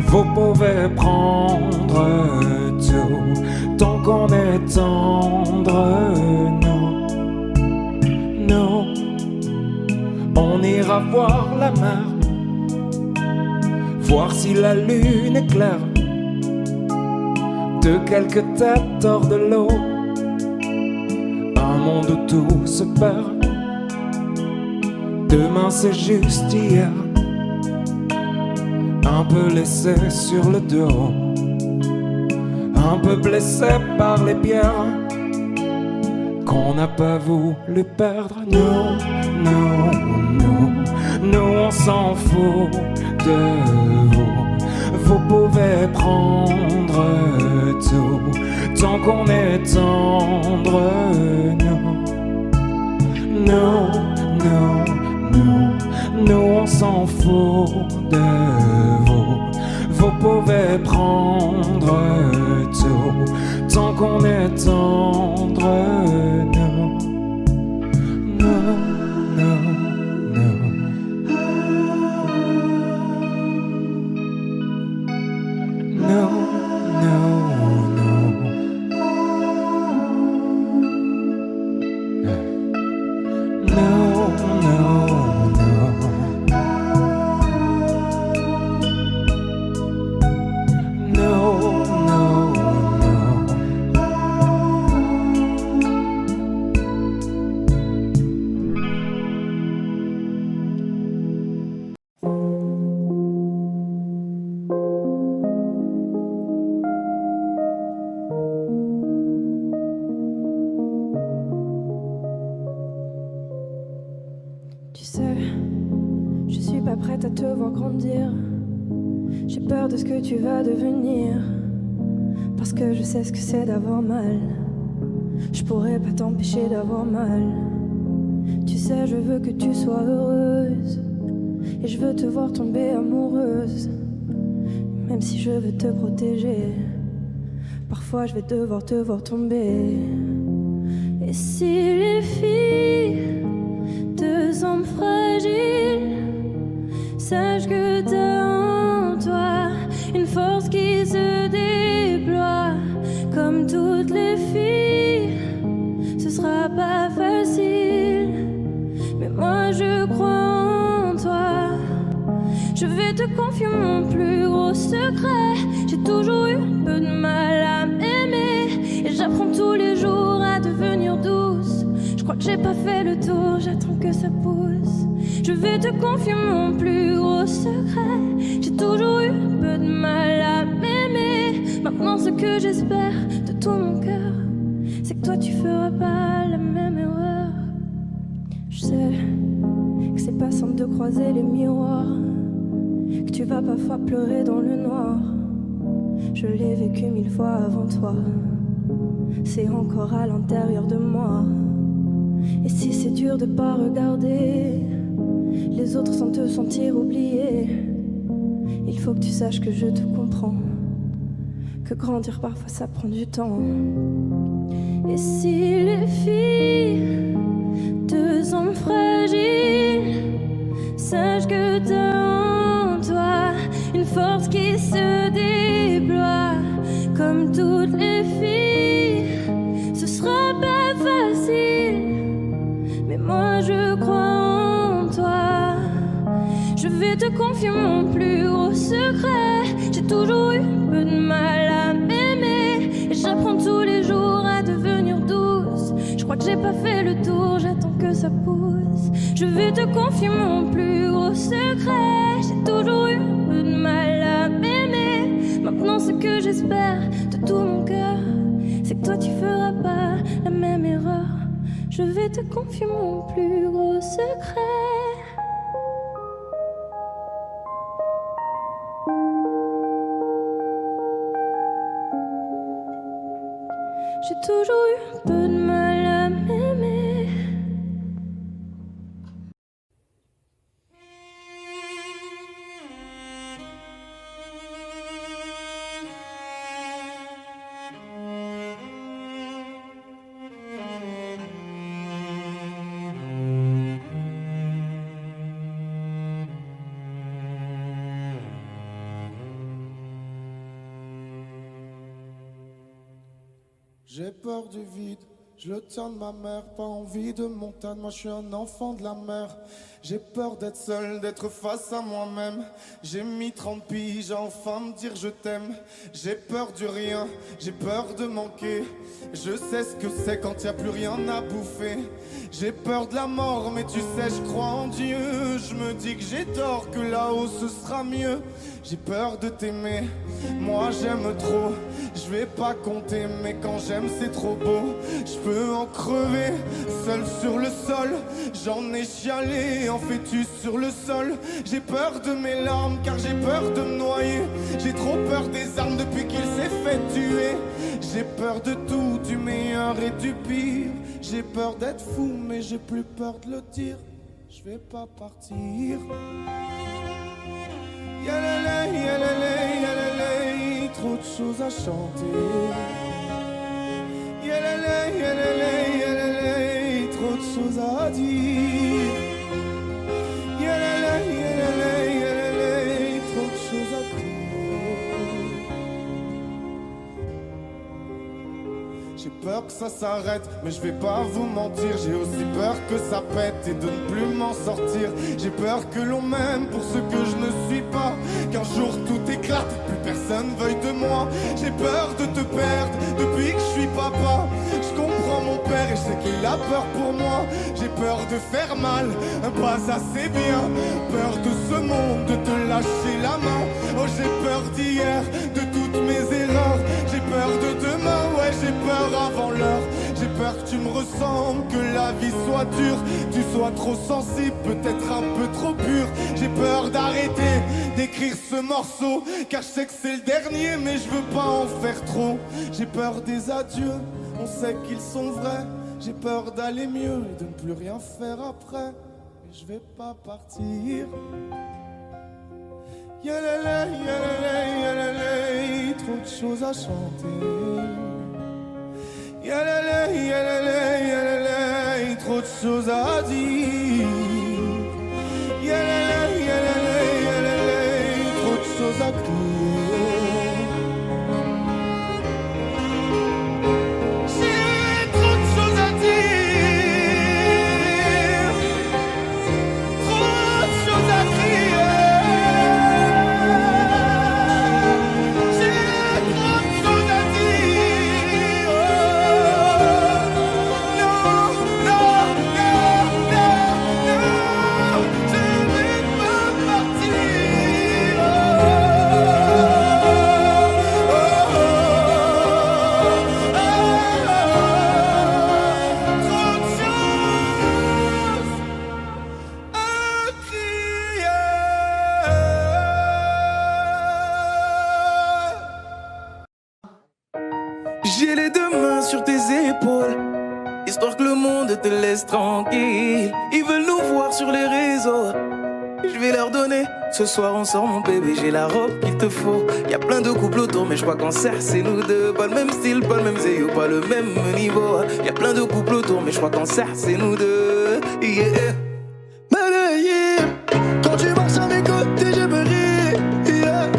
Vous pouvez prendre tout, tant qu'on est tendre. Nous, on ira voir la mer, voir si la lune est claire, de quelques têtes hors de l'eau, un monde où tout se perd. Demain c'est juste hier, un peu laissé sur le dos, un peu blessé par les pierres qu'on n'a pas voulu perdre. Nous, nous, nous, nous on s'en fout de vous. Vous pouvez prendre tout, tant qu'on est tendre. Nous, nous, nous, nous on s'en fout de vous. Vous pouvez prendre tout, tant qu'on est tendre. Non, non, non, non, non, non, non, non, no, no, no. peur de ce que tu vas devenir, parce que je sais ce que c'est d'avoir mal. Je pourrais pas t'empêcher d'avoir mal. Tu sais, je veux que tu sois heureuse, et je veux te voir tomber amoureuse. Même si je veux te protéger, parfois je vais devoir te voir tomber. Et si les filles te semblent fragiles, sache que t'as en toi une force qui se déploie. Comme toutes les filles, ce sera pas facile, mais moi je crois en toi. Je vais te confier mon plus gros secret. J'ai toujours eu un peu de mal à m'aimer, et j'apprends tous les jours à devenir douce. Je crois que j'ai pas fait le tour, j'attends que ça pousse. Je vais te confier mon plus gros secret. J'ai toujours eu un peu de mal à m'aimer. Maintenant ce que j'espère de tout mon cœur, c'est que toi tu feras pas la même erreur. Je sais que c'est pas simple de croiser les miroirs, que tu vas parfois pleurer dans le noir. Je l'ai vécu 1000 fois avant toi, c'est encore à l'intérieur de moi. Et si c'est dur de pas regarder les autres sans te sentir oublié, il faut que tu saches que je te comprends, que grandir parfois ça prend du temps. Et si les filles te semblent fragiles, sache que t'as en toi une force qui se déploie. Comme toutes les filles, ce sera pas facile, mais moi je crois en toi. Je vais te confier mon plus gros secret. J'ai toujours eu un peu de mal à m'aimer, et j'apprends tous les jours à devenir douce. Je crois que j'ai pas fait le tour, j'attends que ça pousse. Je vais te confier mon plus gros secret. J'ai toujours eu un peu de mal à m'aimer. Maintenant ce que j'espère de tout mon cœur, c'est que toi tu feras pas la même erreur. Je vais te confier mon plus gros secret. J'ai toujours eu un peu de mal à m'aimer. J'ai peur du vide, je le tiens de ma mère, pas envie de montagne, moi je suis un enfant de la mer. J'ai peur d'être seul, d'être face à moi-même. J'ai mis 30 piges à enfin me dire je t'aime. J'ai peur du rien, j'ai peur de manquer. Je sais ce que c'est quand y a plus rien à bouffer. J'ai peur de la mort, mais tu sais je crois en Dieu. Je me dis que j'ai tort, que là-haut ce sera mieux. J'ai peur de t'aimer, moi j'aime trop. Je vais pas compter, mais quand j'aime c'est trop beau. Je peux en crever, seul sur le sol. J'en ai chialé en fœtus sur le sol. J'ai peur de mes larmes car j'ai peur de me noyer. J'ai trop peur des armes depuis qu'il s'est fait tuer. J'ai peur de tout, du meilleur et du pire. J'ai peur d'être fou mais j'ai plus peur de le dire. Je vais pas partir. Yalalay, yalalay, yalalay, trop de choses à chanter. Yalalay, yalalay, yalalay, trop de choses à dire. Yalalay, yalalay, yalalay, trop de choses à crier. J'ai peur que ça s'arrête, mais je vais pas vous mentir. J'ai aussi peur que ça pète et de ne plus m'en sortir. J'ai peur que l'on m'aime pour ce que je ne suis pas, qu'un jour tout éclate, plus personne veuille de moi. J'ai peur de te perdre depuis que je suis papa. Je comprends mon père et je sais qu'il a peur pour moi. J'ai peur de faire mal, pas assez bien. Peur de ce monde, de te lâcher la main. Oh j'ai peur d'hier, de toutes mes erreurs. J'ai peur de demain, ouais j'ai peur avant l'heure. J'ai peur que tu me ressembles, que la vie soit dure, tu sois trop sensible, peut-être un peu trop pur. J'ai peur d'arrêter d'écrire ce morceau, car je sais que c'est le dernier, mais je veux pas en faire trop. J'ai peur des adieux, on sait qu'ils sont vrais. J'ai peur d'aller mieux et de ne plus rien faire après. Mais je vais pas partir. Yalala, yalala, yalala, trop de choses à chanter. Yalala, yalala, yalala, trop de choses à dire. Yalala, yalala, yalala, trop de choses à crier. J'ai trop de choses à dire, trop de choses à crier. J'ai les deux mains sur tes épaules, histoire que le monde te laisse tranquille. Ils veulent nous voir sur les réseaux, je vais leur donner. Ce soir on sort mon bébé, j'ai la robe qu'il te faut. Y'a plein de couples autour, mais je crois qu'en cercle c'est nous deux. Pas le même style, pas le même zéyo, pas le même niveau. Y'a plein de couples autour, mais je crois qu'en cercle c'est nous deux. Yeah. Medellín, quand tu marches à mes côtés, je me ris. Yeah.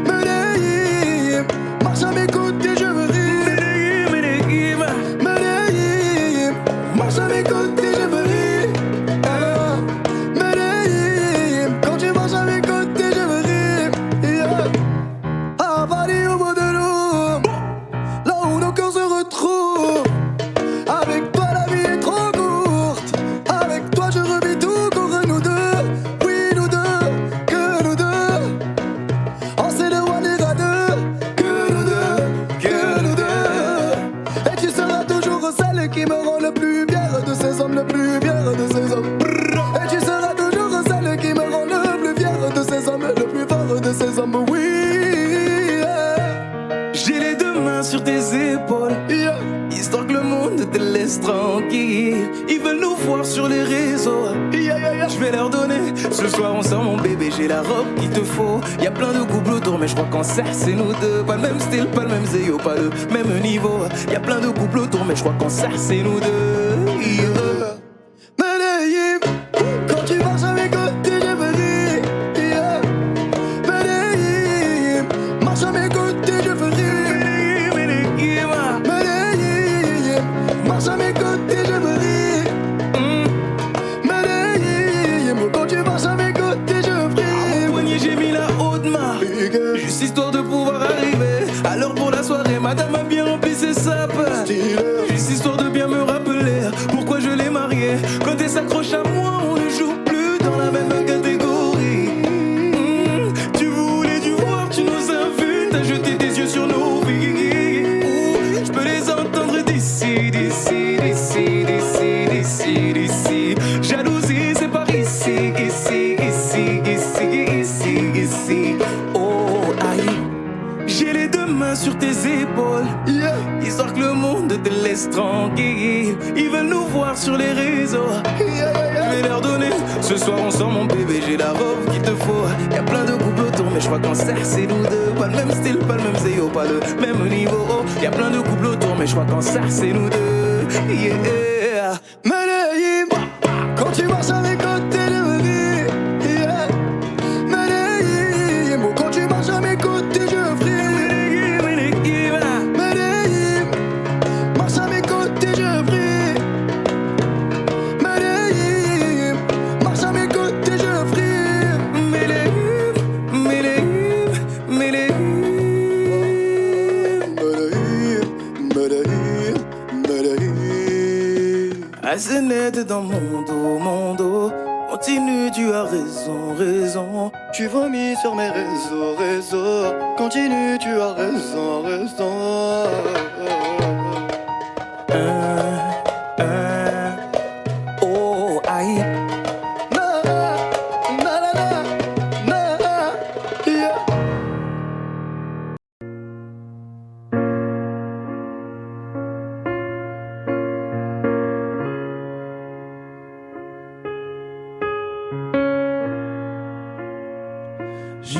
Medellín, marche à mes côtés, je me ris. Medellín, marche à mes côtés, je me ris. Medellín, quand tu marches à mes côtés, je me ris. Yeah. À Paris, au bout de l'eau, là où nos cœurs se retrouvent. Avec toi, la vie est trop courte. Avec toi, je revis tout contre nous deux. Oui, nous deux, que nous deux. On s'éloignera d'eux. Que nous deux, que nous deux. Et tu seras toujours celle qui me rend le plus fier de ces hommes, le plus fier de ces hommes. Et tu seras toujours celle qui me rend le plus fier de ces hommes, le plus fort de ces hommes. Oui, yeah. J'ai les deux mains sur tes épaules, yeah. Histoire que le monde te laisse tranquille. Ils veulent nous voir sur les réseaux, yeah, yeah, yeah. Je vais leur donner. Ce soir on sort mon bébé, j'ai la robe qu'il te faut. Y'a plein de couples autour, mais je crois qu'en cercle c'est nous deux. Pas le même style, pas le même zéyo, pas le même niveau. Y'a plein de couples autour, mais je crois qu'en cercle c'est nous deux, yeah. Medellín, quand tu marches à mes côtés, je me ris, yeah. Medellín, marche à mes côtés, je me ris. Medellín, marche à mes côtés, je me ris. Medellín, quand tu marches à mes côtés, je me ris. Au poignet, j'ai mis la haute main, juste histoire de pouvoir arriver. Alors pour la soirée, madame a bien rempli ses sapes. Juste histoire de bien me rappeler pourquoi je l'ai mariée. Quand elle s'accroche à moi, on ne joue plus dans la même catégorie. Tu voulais du voir, tu nous as vus, t'as jeté tes yeux sur nos vies. Je peux les entendre d'ici, d'ici, d'ici, d'ici, d'ici, d'ici. Jalousie, c'est par ici, ici, ici, ici, ici, ici. Oh, aïe. J'ai les deux mains sur tes épaules, yeah. Histoire que le monde te laisse tranquille. Ils veulent nous voir sur les réseaux, yeah, yeah, yeah. Je vais leur donner. Ce soir on sort mon bébé, j'ai la robe qu'il te faut. Y'a plein de couples autour, mais je crois qu'en cercle c'est nous deux. Pas le même style, pas le même zéyo, pas le même niveau. Y'a plein de couples autour, mais je crois qu'en cercle c'est nous deux, yeah. Medellín, quand tu marches à mes côtés, je me ris, yeah. Medellín, quand tu marches à mes côtés, je fris. Medellín, marche à mes côtés, je fris. Medellín, marche à mes côtés, je fris. Medellín, Medellín, Medellín. Medellín, Medellín. Assez net dans mon dos. Continue, tu as raison, raison. Tu vomis sur mes réseaux. Continue, tu as raison, raison.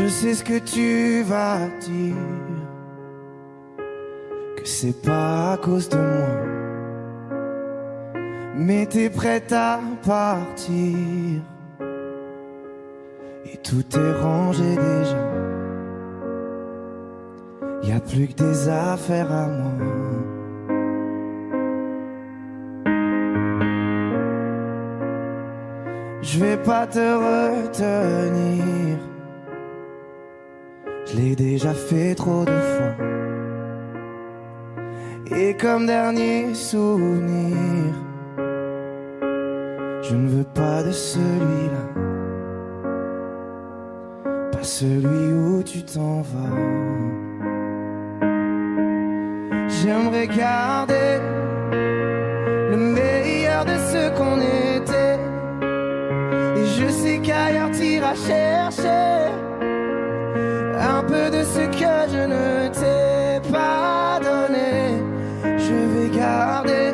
Je sais ce que tu vas dire, que c'est pas à cause de moi, mais t'es prête à partir et tout est rangé déjà. Y a plus que des affaires à moi. Je vais pas te retenir, je l'ai déjà fait trop de fois. Et comme dernier souvenir, je ne veux pas de celui-là, pas celui où tu t'en vas. J'aimerais garder le meilleur de ce qu'on était. Et je sais qu'ailleurs t'iras chercher un peu de ce que je ne t'ai pas donné. Je vais garder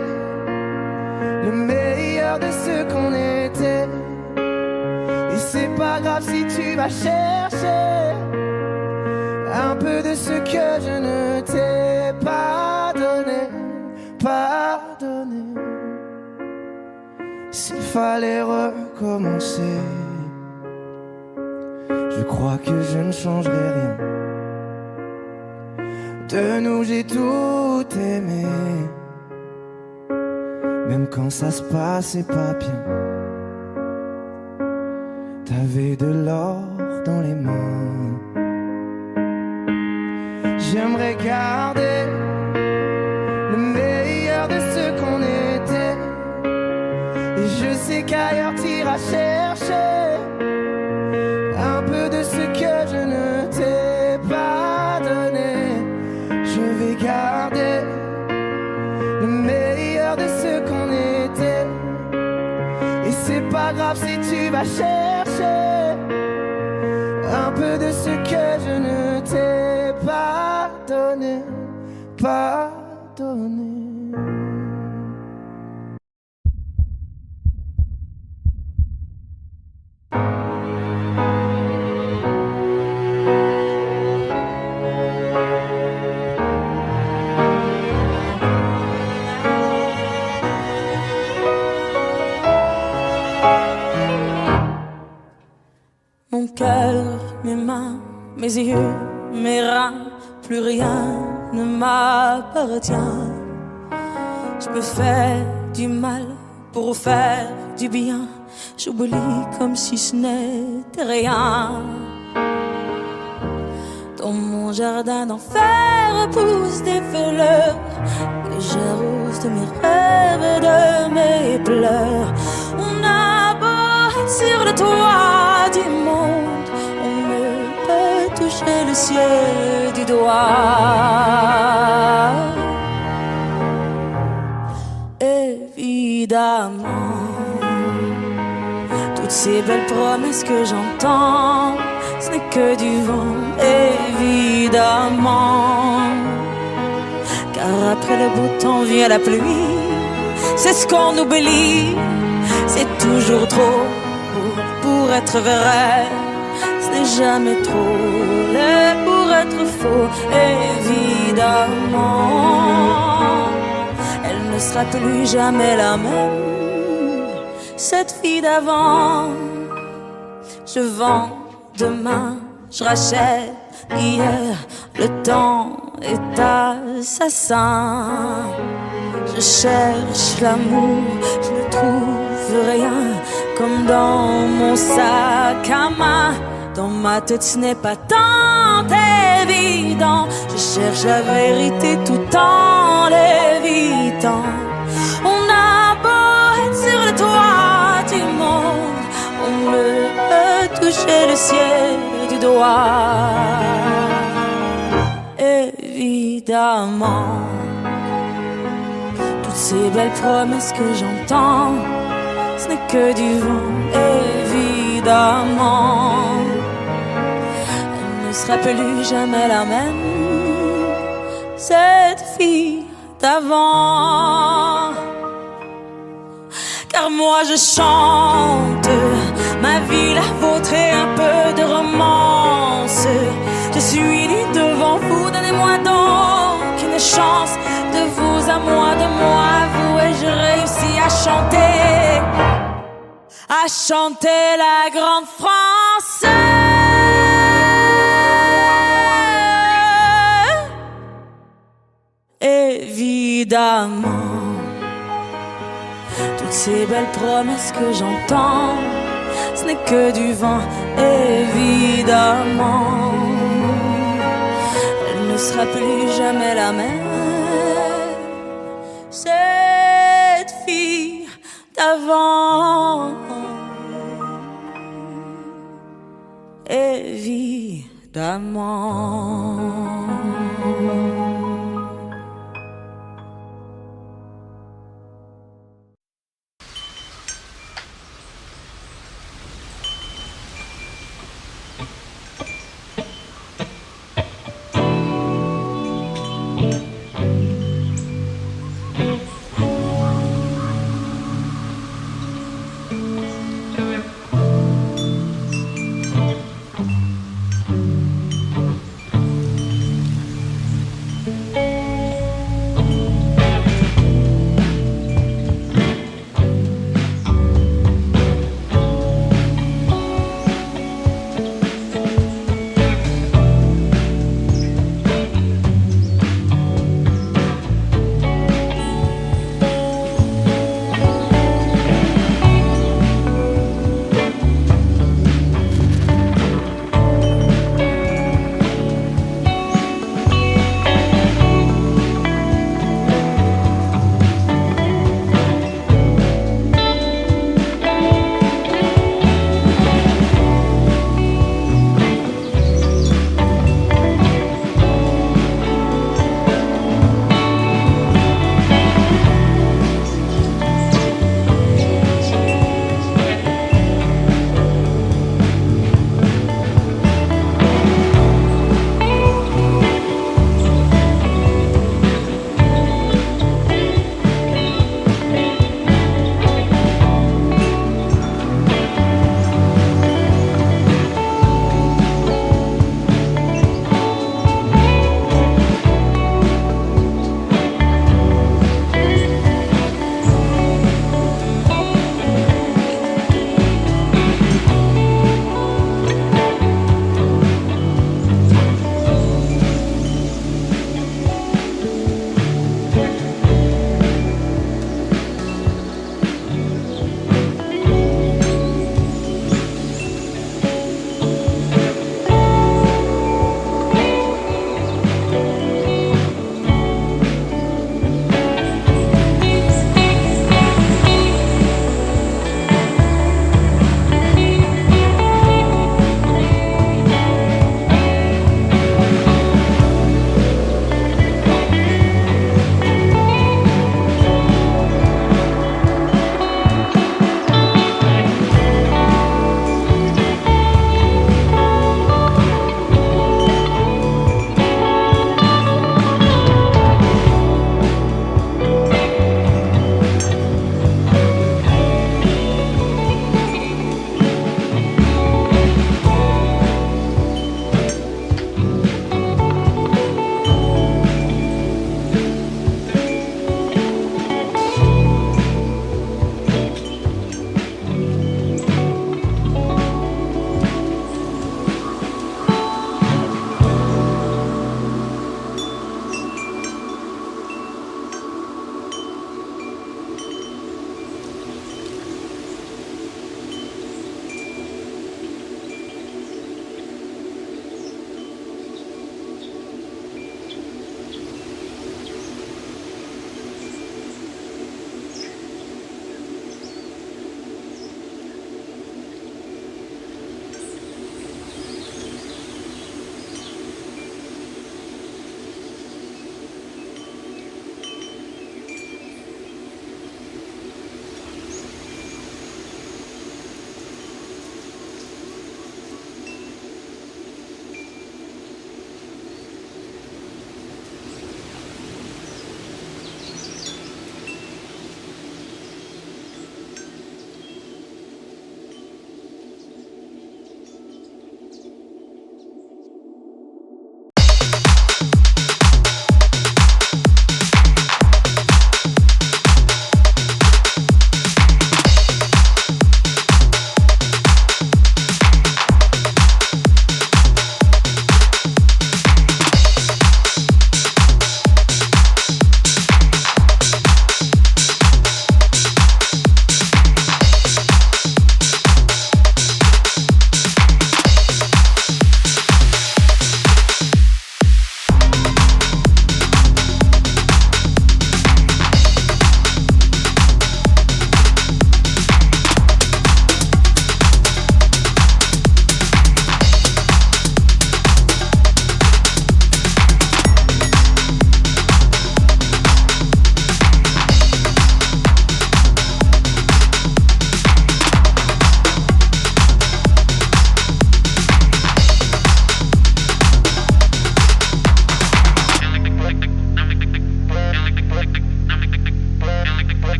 le meilleur de ce qu'on était. Et c'est pas grave si tu vas chercher un peu de ce que je ne t'ai pas donné, pardonné. S'il fallait recommencer, je crois que je ne changerai rien. De nous j'ai tout aimé, même quand ça se passait pas bien. T'avais de l'or dans les mains. J'aimerais garder le meilleur de ce qu'on était. Et je sais qu'ailleurs t'iras chercher un peu de ce que je ne t'ai pas donné. Je vais garder le meilleur de ce qu'on était. Et c'est pas grave si tu vas chercher un peu de ce que je ne t'ai pas donné, pardonné. Mon cœur, mes mains, mes yeux, mes reins, plus rien ne m'appartient. Je me fais du mal pour faire du bien. J'oublie comme si ce n'était rien. Dans mon jardin d'enfer poussent des fleurs que j'arrose de mes rêves et de mes pleurs. On a beau être sur le toit du monde, on ne peut toucher le ciel du doigt. Évidemment, toutes ces belles promesses que j'entends, ce n'est que du vent, évidemment. Car après le beau temps vient la pluie, c'est ce qu'on oublie. C'est toujours trop pour être vrai, ce n'est jamais trop laid pour être faux, évidemment. Elle ne sera plus jamais la même, cette fille d'avant. Je vends demain, je rachète hier, le temps est assassin. Je cherche l'amour, je ne trouve rien, comme dans mon sac à main. Dans ma tête ce n'est pas tant évident, je cherche la vérité tout en l'évitant. On a beau être sur le toit du monde, on ne peut toucher le ciel du doigt. Évidemment, toutes ces belles promesses que j'entends, ce n'est que du vent, évidemment. Elle ne sera plus jamais la même, cette fille d'avant. Car moi je chante ma vie, la vôtre et un peu de romance. sûr. Je suis nue devant vous, donnez-moi donc une chance. De vous à moi, de moi à vous, et je réussis à chanter la grande France. Évidemment, toutes ces belles promesses que j'entends, ce n'est que du vent, évidemment. Elle ne sera plus jamais la même, cette fille d'avant. Évidemment.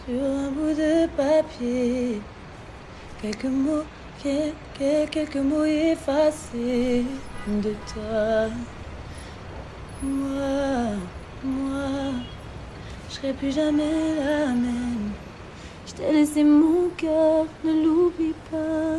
sur un bout de papier. Quelques mots, quelques mots effacés de toi. Moi, je serai plus jamais la même. Je t'ai laissé mon cœur, ne l'oublie pas.